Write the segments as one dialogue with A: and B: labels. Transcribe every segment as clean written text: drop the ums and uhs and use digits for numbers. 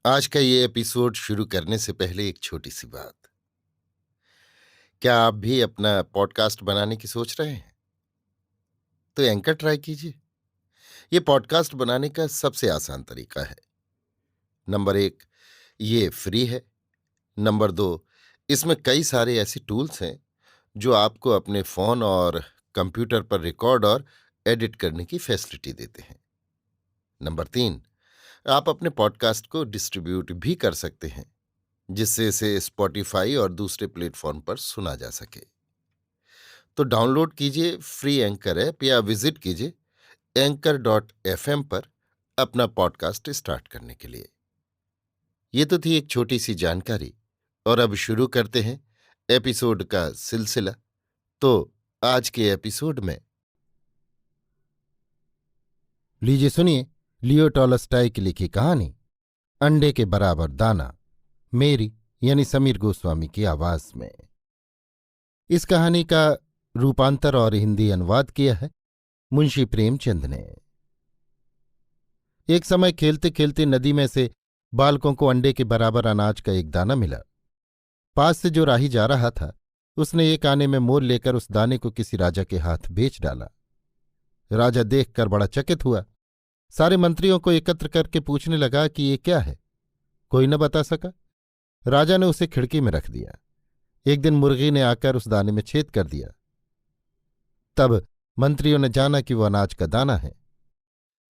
A: आज का ये एपिसोड शुरू करने से पहले एक छोटी सी बात। क्या आप भी अपना पॉडकास्ट बनाने की सोच रहे हैं? तो एंकर ट्राई कीजिए। ये पॉडकास्ट बनाने का सबसे आसान तरीका है। नंबर 1, ये फ्री है। नंबर 2, इसमें कई सारे ऐसे टूल्स हैं जो आपको अपने फोन और कंप्यूटर पर रिकॉर्ड और एडिट करने की फैसिलिटी देते हैं। नंबर 3, आप अपने पॉडकास्ट को डिस्ट्रीब्यूट भी कर सकते हैं, जिससे इसे स्पॉटिफाई और दूसरे प्लेटफॉर्म पर सुना जा सके। तो डाउनलोड कीजिए फ्री एंकर ऐप या विजिट कीजिए anchor.fm पर अपना पॉडकास्ट स्टार्ट करने के लिए। ये तो थी एक छोटी सी जानकारी, और अब शुरू करते हैं एपिसोड का सिलसिला। तो आज के एपिसोड में लीजिए सुनिए लियो टॉलस्टॉय की लिखी कहानी अंडे के बराबर दाना, मेरी यानी समीर गोस्वामी की आवाज में। इस कहानी का रूपांतर और हिंदी अनुवाद किया है मुंशी प्रेमचंद ने। एक समय खेलते खेलते नदी में से बालकों को अंडे के बराबर अनाज का एक दाना मिला। पास से जो राही जा रहा था उसने एक आने में मोल लेकर उस दाने को किसी राजा के हाथ बेच डाला। राजा देखकर बड़ा चकित हुआ। सारे मंत्रियों को एकत्र करके पूछने लगा कि ये क्या है। कोई न बता सका। राजा ने उसे खिड़की में रख दिया। एक दिन मुर्गी ने आकर उस दाने में छेद कर दिया। तब मंत्रियों ने जाना कि वो अनाज का दाना है।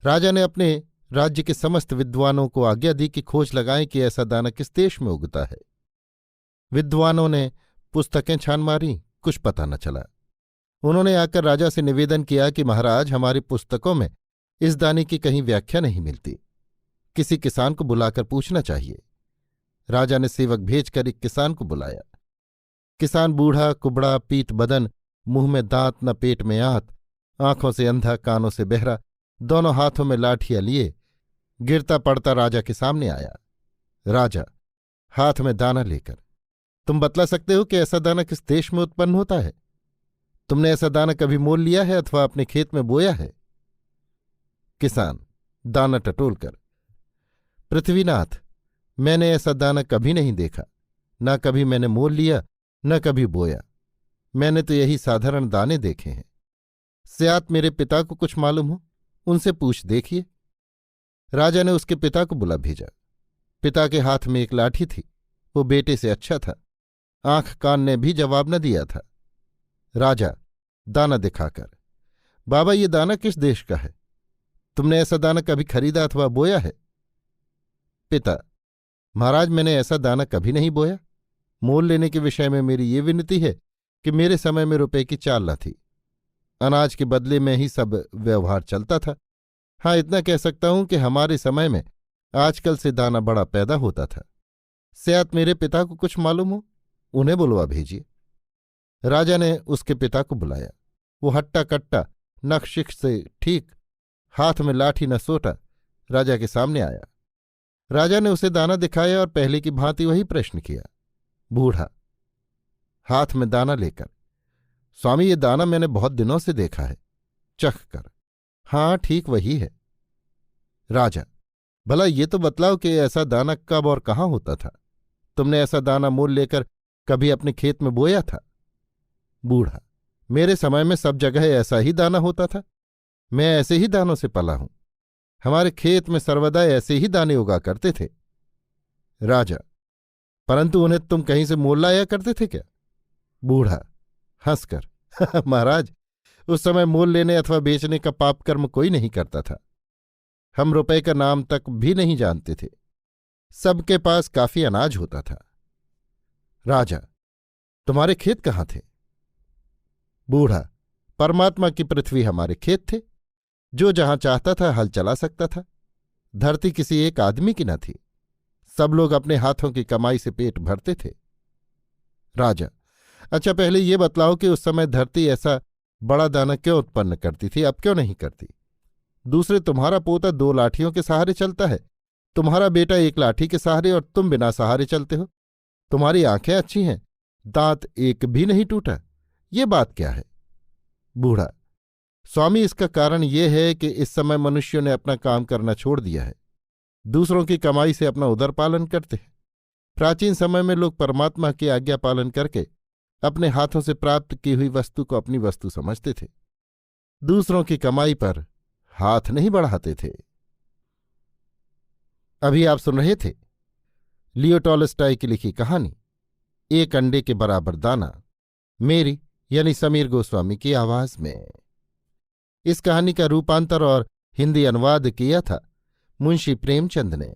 A: राजा ने अपने राज्य के समस्त विद्वानों को आज्ञा दी कि खोज लगाएं कि ऐसा दाना किस देश में उगता है। विद्वानों ने पुस्तकें छान मारी, कुछ पता न चला। उन्होंने आकर राजा से निवेदन किया कि महाराज, हमारी पुस्तकों में इस दाने की कहीं व्याख्या नहीं मिलती। किसी किसान को बुलाकर पूछना चाहिए। राजा ने सेवक भेजकर एक किसान को बुलाया। किसान बूढ़ा कुबड़ा, पीत बदन, मुंह में दांत न पेट में आंत, आंखों से अंधा, कानों से बहरा, दोनों हाथों में लाठियां लिए गिरता पड़ता राजा के सामने आया। राजा हाथ में दाना लेकर, तुम बतला सकते हो कि ऐसा दाना किस देश में उत्पन्न होता है? तुमने ऐसा दाना कभी मोल लिया है अथवा अपने खेत में बोया है? किसान दाना टटोलकर, पृथ्वीनाथ, मैंने ऐसा दाना कभी नहीं देखा। न कभी मैंने मोल लिया, न कभी बोया। मैंने तो यही साधारण दाने देखे हैं। स्यात मेरे पिता को कुछ मालूम हो, उनसे पूछ देखिए। राजा ने उसके पिता को बुला भेजा। पिता के हाथ में एक लाठी थी। वो बेटे से अच्छा था। आंख कान ने भी जवाब न दिया था। राजा दाना दिखाकर, बाबा, ये दाना किस देश का है? तुमने ऐसा दाना कभी खरीदा अथवा बोया है? पिता, महाराज, मैंने ऐसा दाना कभी नहीं बोया। मोल लेने के विषय में मेरी ये विनती है कि मेरे समय में रुपए की चाल न थी। अनाज के बदले में ही सब व्यवहार चलता था। हाँ, इतना कह सकता हूं कि हमारे समय में आजकल से दाना बड़ा पैदा होता था। स्यात मेरे पिता को कुछ मालूम हो, उन्हें बुलवा भेजिए। राजा ने उसके पिता को बुलाया। वो हट्टा कट्टा, नखशिख से ठीक, हाथ में लाठी न सोटा, राजा के सामने आया। राजा ने उसे दाना दिखाया और पहले की भांति वही प्रश्न किया। बूढ़ा हाथ में दाना लेकर, स्वामी, ये दाना मैंने बहुत दिनों से देखा है। चख कर, हाँ, ठीक वही है। राजा, भला ये तो बतलाओ कि ऐसा दाना कब और कहाँ होता था? तुमने ऐसा दाना मोल लेकर कभी अपने खेत में बोया था? बूढ़ा, मेरे समय में सब जगह ऐसा ही दाना होता था। मैं ऐसे ही दानों से पला हूं। हमारे खेत में सर्वदा ऐसे ही दाने उगा करते थे। राजा, परंतु उन्हें तुम कहीं से मोल लाया करते थे क्या? बूढ़ा हंसकर, महाराज, उस समय मोल लेने अथवा बेचने का पाप कर्म कोई नहीं करता था। हम रुपए का नाम तक भी नहीं जानते थे। सबके पास काफी अनाज होता था। राजा, तुम्हारे खेत कहाँ थे? बूढ़ा, परमात्मा की पृथ्वी हमारे खेत थे। जो जहां चाहता था हल चला सकता था। धरती किसी एक आदमी की न थी। सब लोग अपने हाथों की कमाई से पेट भरते थे। राजा, अच्छा, पहले ये बतलाओ कि उस समय धरती ऐसा बड़ा दाना क्यों उत्पन्न करती थी, अब क्यों नहीं करती? दूसरे, तुम्हारा पोता 2 लाठियों के सहारे चलता है, तुम्हारा बेटा 1 लाठी के सहारे, और तुम बिना सहारे चलते हो। तुम्हारी आंखें अच्छी हैं, दांत एक भी नहीं टूटा। ये बात क्या है? बूढ़ा, स्वामी, इसका कारण ये है कि इस समय मनुष्यों ने अपना काम करना छोड़ दिया है। दूसरों की कमाई से अपना उदरपालन करते हैं। प्राचीन समय में लोग परमात्मा की आज्ञा पालन करके अपने हाथों से प्राप्त की हुई वस्तु को अपनी वस्तु समझते थे, दूसरों की कमाई पर हाथ नहीं बढ़ाते थे। अभी आप सुन रहे थे लियो टॉलस्टॉय की लिखी कहानी एक अंडे के बराबर दाना, मेरी यानी समीर गोस्वामी की आवाज में। इस कहानी का रूपांतर और हिंदी अनुवाद किया था मुंशी प्रेमचंद ने।